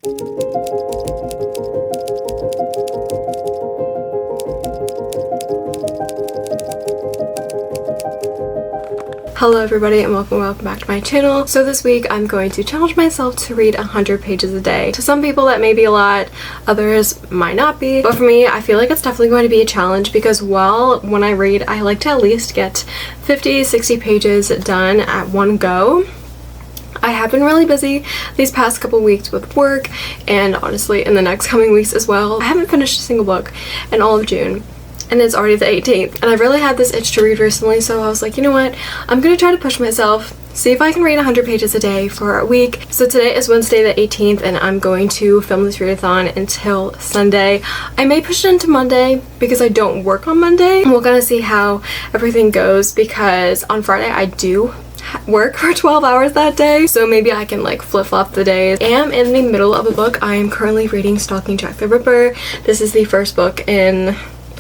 Hello everybody and welcome back to my channel. So this week I'm going to challenge myself to read 100 pages a day. To some people that may be a lot, others might not be, but for me I feel like it's definitely going to be a challenge because when I read I like to at least get 50-60 pages done at one go. I have been really busy these past couple weeks with work and honestly in the next coming weeks as well. I haven't finished a single book in all of June. And it's already the 18th. And I really had this itch to read recently, so I was like, you know what? I'm gonna try to push myself, see if I can read 100 pages a day for a week. So today is Wednesday the 18th, and I'm going to film this readathon until Sunday. I may push it into Monday because I don't work on Monday. We're gonna see how everything goes because on Friday I do work for 12 hours that day, so maybe I can like flip-flop the days. I am in the middle of a book. I am currently reading Stalking Jack the Ripper. This is the first book in,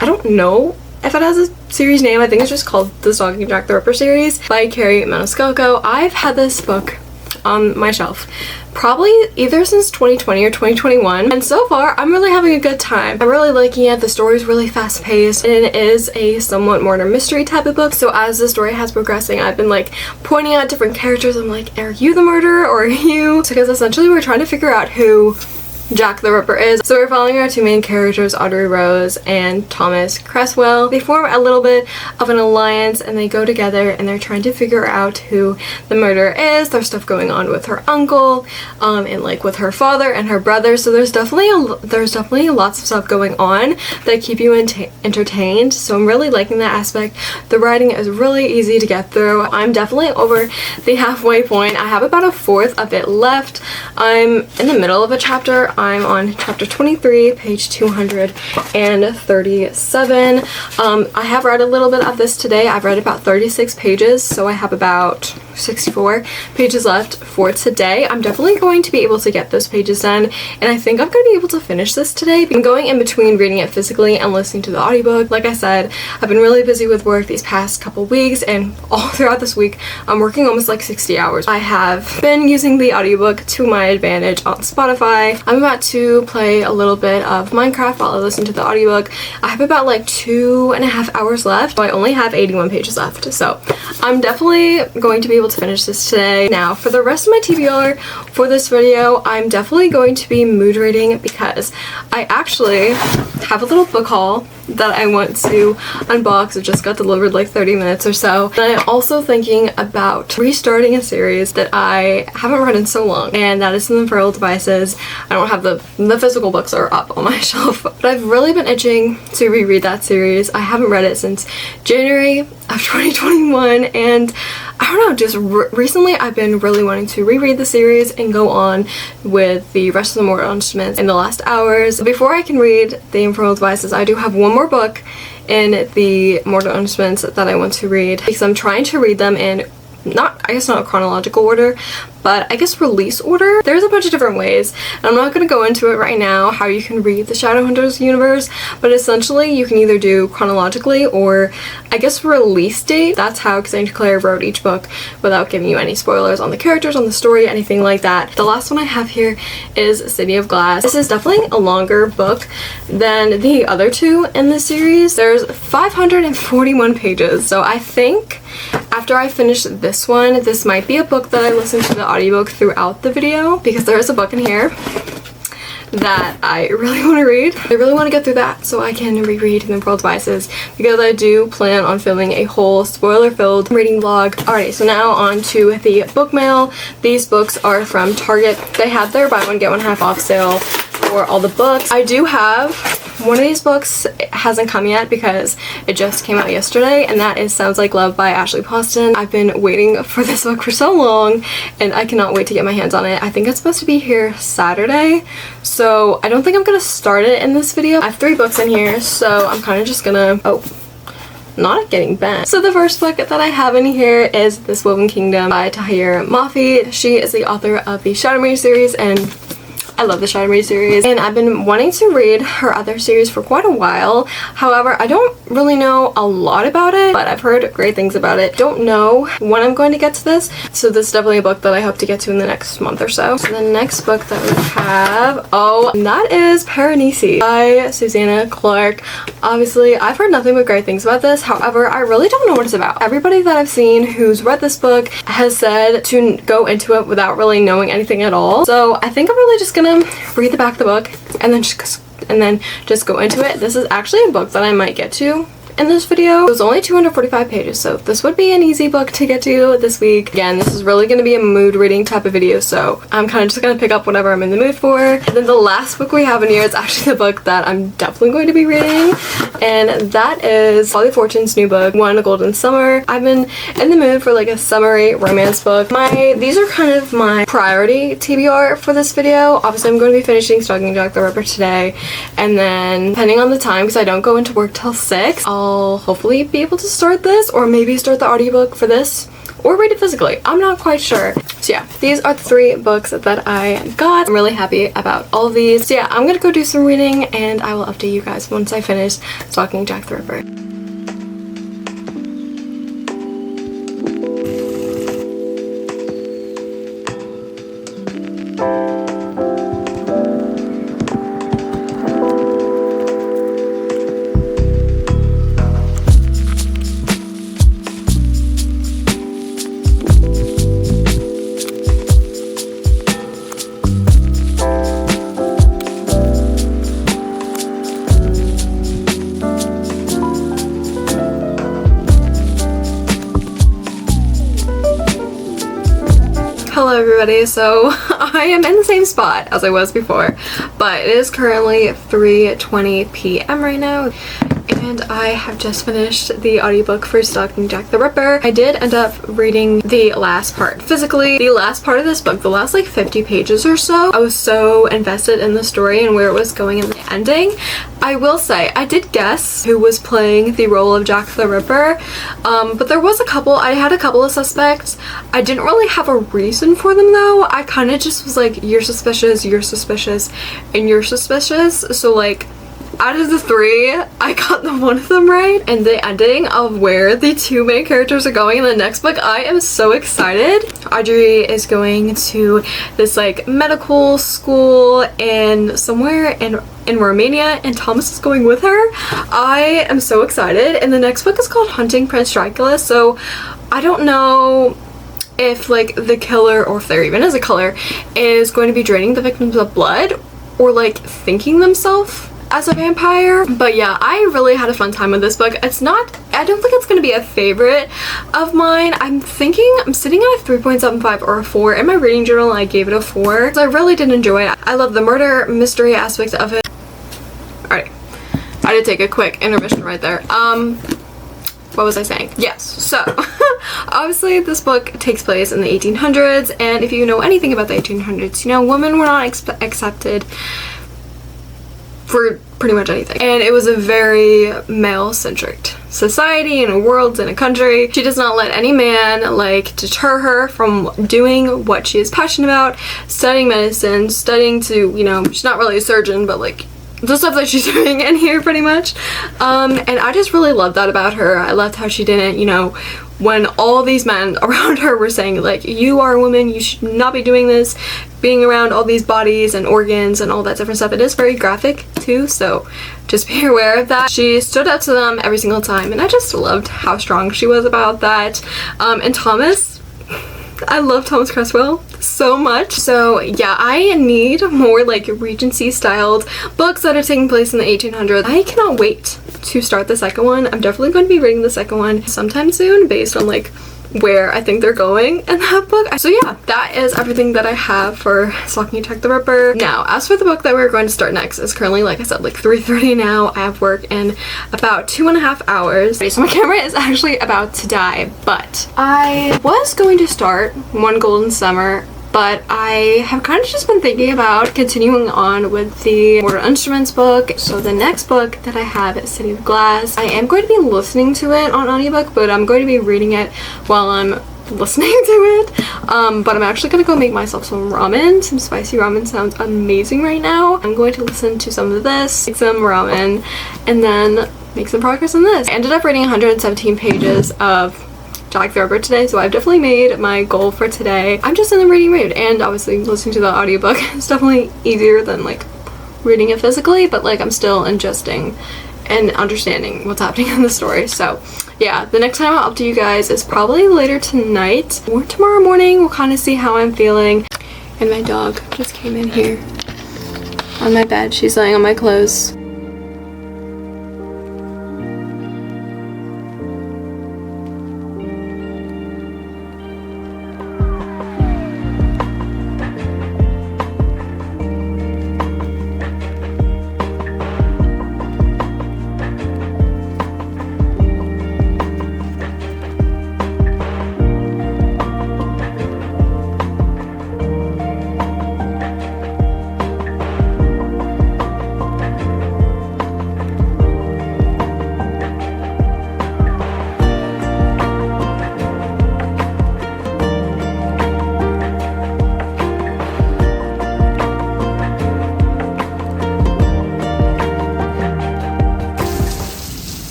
I don't know if it has a series name. I think it's just called the Stalking Jack the Ripper series by Kerri Maniscalco. I've had this book on my shelf probably either since 2020 or 2021, and so far I'm really having a good time. I'm really liking it. The story's really fast-paced and it is a somewhat murder mystery type of book, so as the story has progressing I've been like pointing out different characters. I'm like, are you the murderer or are you? Because essentially we're trying to figure out who Jack the Ripper is. So we're following our two main characters, Audrey Rose and Thomas Cresswell. They form a little bit of an alliance and they go together and they're trying to figure out who the murderer is. There's stuff going on with her uncle and like with her father and her brother, so there's definitely lots of stuff going on that keep you entertained, so I'm really liking that aspect. The writing is really easy to get through. I'm definitely over the halfway point. I have about a fourth of it left. I'm in the middle of a chapter. I'm on chapter 23, page 237. I have read a little bit of this today. I've read about 36 pages, so I have about 64 pages left for today. I'm definitely going to be able to get those pages done, and I think I'm going to be able to finish this today. I'm going in between reading it physically and listening to the audiobook. Like I said, I've been really busy with work these past couple weeks, and all throughout this week I'm working almost like 60 hours. I have been using the audiobook to my advantage on Spotify. I'm about to play a little bit of Minecraft while I listen to the audiobook. I have about like 2.5 hours left, but I only have 81 pages left, so I'm definitely going to be able to finish this today. Now for the rest of my TBR for this video, I'm definitely going to be mood reading because I actually have a little book haul that I want to unbox. It just got delivered like 30 minutes or so. And I'm also thinking about restarting a series that I haven't read in so long, and that is The Infernal Devices. I don't have the physical books are up on my shelf, but I've really been itching to reread that series. I haven't read it since January of 2021, and I don't know, just recently I've been really wanting to reread the series and go on with the rest of the Mortal Instruments in the last hours. Before I can read The Infernal Devices, I do have one more book in the Mortal Instruments that I want to read because I'm trying to read them in not chronological order, but I guess release order. There's a bunch of different ways, and I'm not going to go into it right now how you can read the Shadowhunters universe, but essentially you can either do chronologically or I guess release date. That's how Cassandra Clare wrote each book without giving you any spoilers on the characters, on the story, anything like that. The last one I have here is City of Glass. This is definitely a longer book than the other two in the series. There's 541 pages, so I think after I finish this one, this might be a book that I listen to the audiobook throughout the video because there is a book in here that I really want to read. I really want to get through that so I can reread The Infernal Devices because I do plan on filming a whole spoiler-filled reading vlog. Alrighty, so now on to the book mail. These books are from Target. They had their buy one get one half off sale for all the books. I do have one of these books. It hasn't come yet because it just came out yesterday, and that is Sounds Like Love by Ashley Poston. I've been waiting for this book for so long and I cannot wait to get my hands on it. I think it's supposed to be here Saturday, so I don't think I'm gonna start it in this video. I have 3 books in here, so I'm kind of just gonna not getting bent. So the first book that I have in here is This Woven Kingdom by Tahereh Mafi. She is the author of the Shadowmere series, and I love the Shadow Maid series, and I've been wanting to read her other series for quite a while. However, I don't really know a lot about it, but I've heard great things about it. Don't know when I'm going to get to this, so this is definitely a book that I hope to get to in the next month or so. So the next book that we have, that is Piranesi by Susanna Clarke. Obviously, I've heard nothing but great things about this. However, I really don't know what it's about. Everybody that I've seen who's read this book has said to go into it without really knowing anything at all. So I think I'm really just gonna read the back of the book and then just go into it. This is actually a book that I might get to in this video. It was only 245 pages, so this would be an easy book to get to this week. Again, this is really going to be a mood reading type of video, so I'm kind of just going to pick up whatever I'm in the mood for. And then the last book we have in here is actually the book that I'm definitely going to be reading, and that is Polly Fortune's new book, One Golden Summer. I've been in the mood for like a summery romance book. These are kind of my priority TBR for this video. Obviously, I'm going to be finishing Stalking Jack the Ripper today, and then depending on the time, because I don't go into work till 6, I'll hopefully be able to start this, or maybe start the audiobook for this, or read it physically. I'm not quite sure. So yeah, these are the 3 books that I got. I'm really happy about all of these. So yeah, I'm gonna go do some reading, and I will update you guys once I finish Stalking Jack the Ripper. Hello everybody, so I am in the same spot as I was before, but it is currently 3:20 p.m. right now, and I have just finished the audiobook for Stalking Jack the Ripper. I did end up reading the last part physically. The last part of this book, the last like 50 pages or so, I was so invested in the story and where it was going in the ending. I will say, I did guess who was playing the role of Jack the Ripper, but there was I had a couple of suspects. I didn't really have a reason for them though. I kind of just was like, you're suspicious, and you're suspicious. So like, out of the 3, I got one of them right. And the ending of where the 2 main characters are going in the next book, I am so excited. Audrey is going to this like medical school in somewhere in Romania, and Thomas is going with her. I am so excited. And the next book is called Hunting Prince Dracula, so I don't know if like the killer, or if there even is a killer, is going to be draining the victims of blood or like thinking themselves as a vampire. But yeah, I really had a fun time with this book. I don't think it's going to be a favorite of mine. I'm sitting at a 3.75 or a 4. In my reading journal, I gave it a 4. So I really did enjoy it. I love the murder mystery aspect of it. Alright, I did take a quick intermission right there. What was I saying? Yes, so obviously this book takes place in the 1800s, and if you know anything about the 1800s, you know women were not accepted for pretty much anything, and it was a very male-centric society and a world and a country. She does not let any man like deter her from doing what she is passionate about, studying medicine, studying to, you know, she's not really a surgeon, but like the stuff that she's doing in here pretty much. And I just really loved that about her. I loved how she didn't, you know, when all these men around her were saying like, you are a woman, you should not be doing this, being around all these bodies and organs and all that different stuff. It is very graphic too, so just be aware of that. She stood up to them every single time, and I just loved how strong she was about that. And Thomas, I love Thomas Cresswell so much. So yeah, I need more like Regency styled books that are taking place in the 1800s. I cannot wait to start the second one. I'm definitely going to be reading the second one sometime soon based on like where I think they're going in that book. So yeah, that is everything that I have for Stalking Jack the Ripper. Now, as for the book that we're going to start next, it's currently, like I said, like 3:30 now. I have work in about 2.5 hours. So my camera is actually about to die, but I was going to start One Golden Summer, but I have kind of just been thinking about continuing on with the Mortal Instruments book. So the next book that I have is City of Glass. I am going to be listening to it on audiobook, but I'm going to be reading it while I'm listening to it. But I'm actually gonna go make myself some ramen. Some spicy ramen sounds amazing right now. I'm going to listen to some of this, make some ramen, and then make some progress on this. I ended up reading 117 pages of Jack the Ripper today, so I've definitely made my goal for today. I'm just in the reading mood, and obviously listening to the audiobook is definitely easier than like reading it physically, but like I'm still ingesting and understanding what's happening in the story. So yeah, the next time I'll update you guys is probably later tonight or tomorrow morning. We'll kind of see how I'm feeling. And my dog just came in here on my bed. She's laying on my clothes.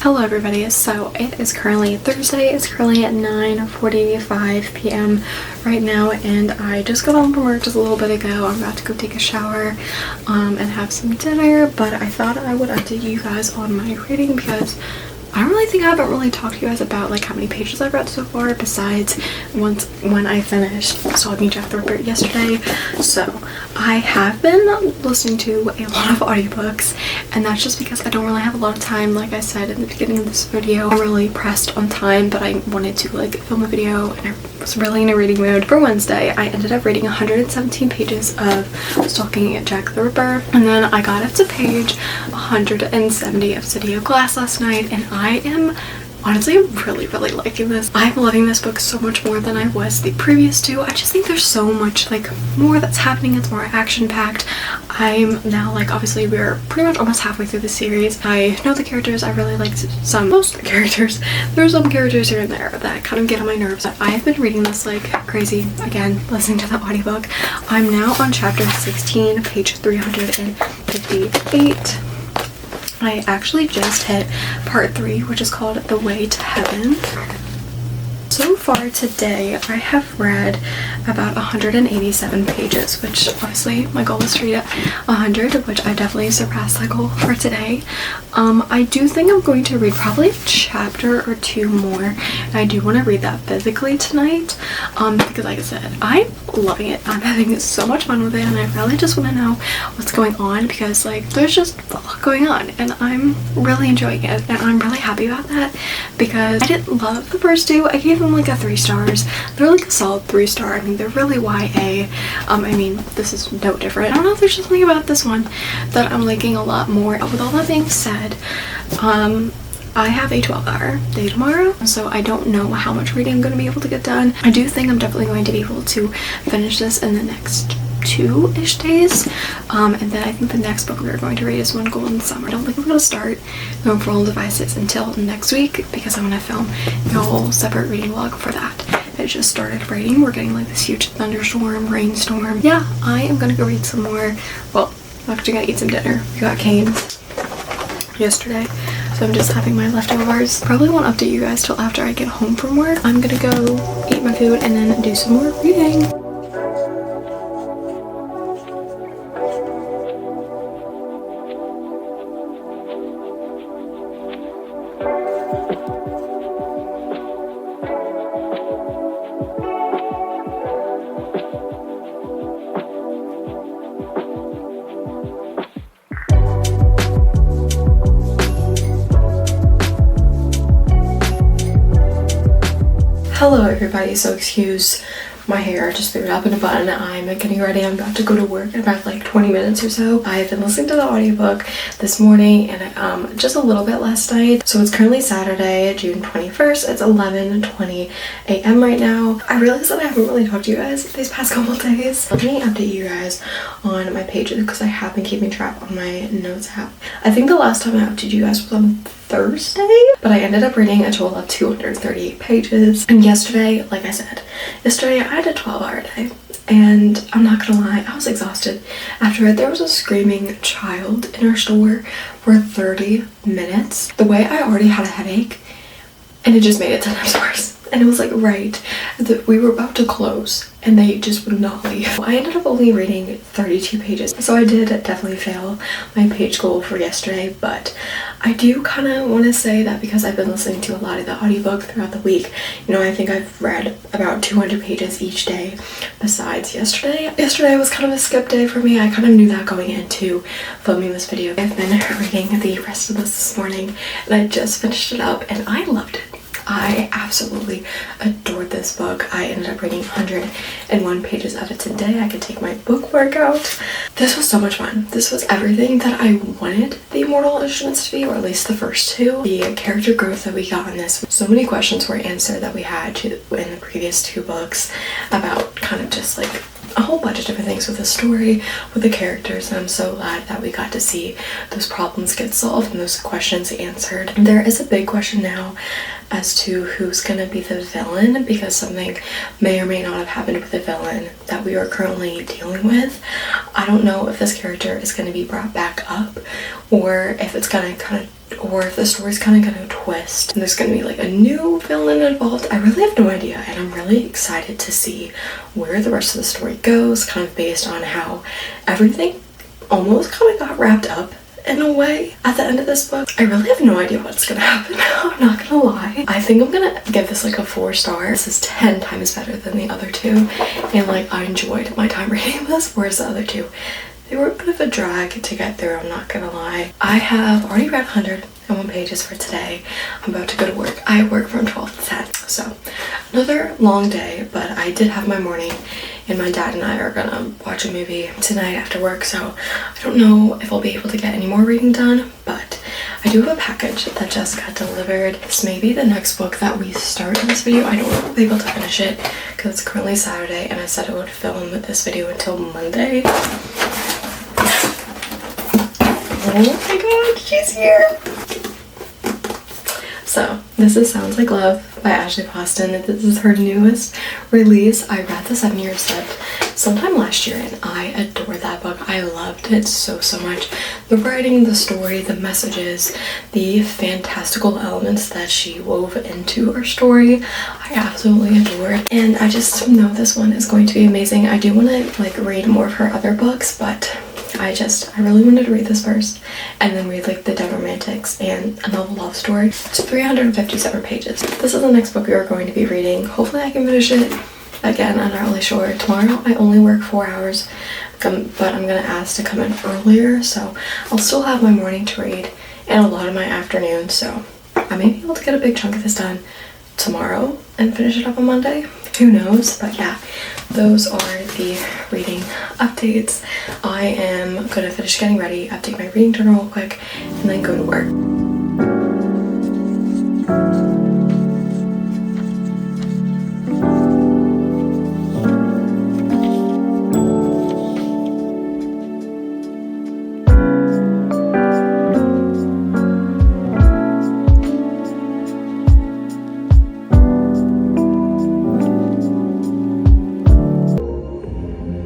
Hello everybody, so it is currently Thursday. It's currently at 9:45 p.m. right now, and I just got home from work just a little bit ago. I'm about to go take a shower and have some dinner, but I thought I would update you guys on my reading because I don't really think I haven't really talked to you guys about like how many pages I've read so far, besides when I finished Stalking Jack the Ripper yesterday. So I have been listening to a lot of audiobooks, and that's just because I don't really have a lot of time. Like I said in the beginning of this video, I'm really pressed on time, but I wanted to like film a video, and I was really in a reading mood. For Wednesday, I ended up reading 117 pages of Stalking Jack the Ripper, and then I got up to page 170 of City of Glass last night, and I am honestly really liking this. I'm loving this book so much more than I was the previous two. I just think there's so much like more that's happening. It's more action packed. I'm now like, obviously we're pretty much almost halfway through the series. I know the characters. I really liked most of the characters. There's some characters here and there that kind of get on my nerves. I have been reading this like crazy, again listening to the audiobook. I'm now on chapter 16, page 358. I actually just hit part 3, which is called The Way to Heaven. So far today, I have read about 187 pages, which obviously my goal was to read at 100, which I definitely surpassed that goal for today. I do think I'm going to read probably a chapter or 2 more, and I do want to read that physically tonight, because like I said, I'm loving it. I'm having so much fun with it, and I really just want to know what's going on, because like there's just a lot going on, and I'm really enjoying it, and I'm really happy about that, because I didn't love the first 2. I gave them like a 3 stars. They're like a solid 3 star. I mean, they're really YA. I mean, this is no different. I don't know if there's just something about this one that I'm liking a lot more. With all that being said, I have a 12-hour day tomorrow, so I don't know how much reading I'm going to be able to get done. I do think I'm definitely going to be able to finish this in the next 2-ish days, and then I think the next book we're going to read is One Golden Summer. I don't think I'm going to start No Parental Devices until next week, because I'm going to film a whole separate reading vlog for that. It just started raining. We're getting like this huge thunderstorm, rainstorm. Yeah, I am going to go read some more. Well, I'm actually going to eat some dinner. We got Cane's yesterday, so I'm just having my leftovers. Probably won't update you guys till after I get home from work. I'm going to go eat my food and then do some more reading. Hello everybody, so excuse my hair, I just threw it up in a bun. I'm getting ready, I'm about to go to work in about like 20 minutes or so. I've been listening to the audiobook this morning and just a little bit last night. So it's currently Saturday, June 21st. It's 11:20 a.m. right now. I realized that I haven't really talked to you guys these past couple days. Let me update you guys on my pages because I have been keeping track on my notes app. I think the last time I updated you guys was on Thursday, but I ended up reading a total of 238 pages. And yesterday, like I said, yesterday I had a 12-hour day. And I'm not gonna lie, I was exhausted. After it, there was a screaming child in our store for 30 minutes. The way I already had a headache, and it just made it 10 times worse. And it was like right that we were about to close and they just would not leave. I ended up only reading 32 pages. So I did definitely fail my page goal for yesterday, but I do kind of want to say that because I've been listening to a lot of the audiobook throughout the week, you know, I think I've read about 200 pages each day besides yesterday. Yesterday was kind of a skip day for me. I kind of knew that going into filming this video. I've been reading the rest of this morning and I just finished it up and I loved it. I absolutely adored this book. I ended up reading 101 pages of it today. I could take my book workout. This was so much fun. This was everything that I wanted the Immortal Instruments to be, or at least the first two. The character growth that we got in this. So many questions were answered that we had in the previous two books about kind of just like a whole bunch of different things with the story, with the characters, and I'm so glad that we got to see those problems get solved and those questions answered. There is a big question now as to who's gonna be the villain, because something may or may not have happened with the villain that we are currently dealing with. I don't know if this character is gonna be brought back up, or if it's gonna or if the story's kind of gonna twist and there's gonna be like a new villain involved. I really have no idea, and I'm really excited to see where the rest of the story goes, kind of based on how everything almost kind of got wrapped up in a way at the end of this book. I really have no idea what's gonna happen. I'm not gonna lie. I think I'm gonna give this like a 4-star. This is 10 times better than the other two, and like I enjoyed my time reading this, whereas the other two, they were a bit of a drag to get through, I'm not gonna lie. I have already read 101 pages for today. I'm about to go to work. I work from 12 to 10, so another long day, but I did have my morning, and my dad and I are gonna watch a movie tonight after work, so I don't know if I'll be able to get any more reading done, but I do have a package that just got delivered. This may be the next book that we start in this video. I don't know if I'll be able to finish it because it's currently Saturday, and I said I would film this video until Monday. Oh my god, she's here! So, this is Sounds Like Love by Ashley Poston. This is her newest release. I read The 7 Years Slip sometime last year and I adored that book. I loved it so much. The writing, the story, the messages, the fantastical elements that she wove into her story, I absolutely adored. And I just know this one is going to be amazing. I do want to like read more of her other books, but I really wanted to read this first and then read like The Dead Romantics and A Novel Love Story. It's 357 pages. This is the next book we are going to be reading. Hopefully I can finish it. Again, I'm not really sure. Tomorrow I only work 4 hours, but I'm gonna ask to come in earlier, so I'll still have my morning to read and a lot of my afternoon, so I may be able to get a big chunk of this done tomorrow and finish it up on Monday. Who knows? But yeah, those are the reading updates. I am gonna finish getting ready, update my reading journal real quick, and then go to work.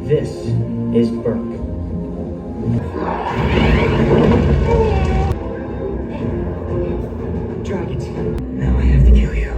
This is Burke. Dragons. Now I have to kill you.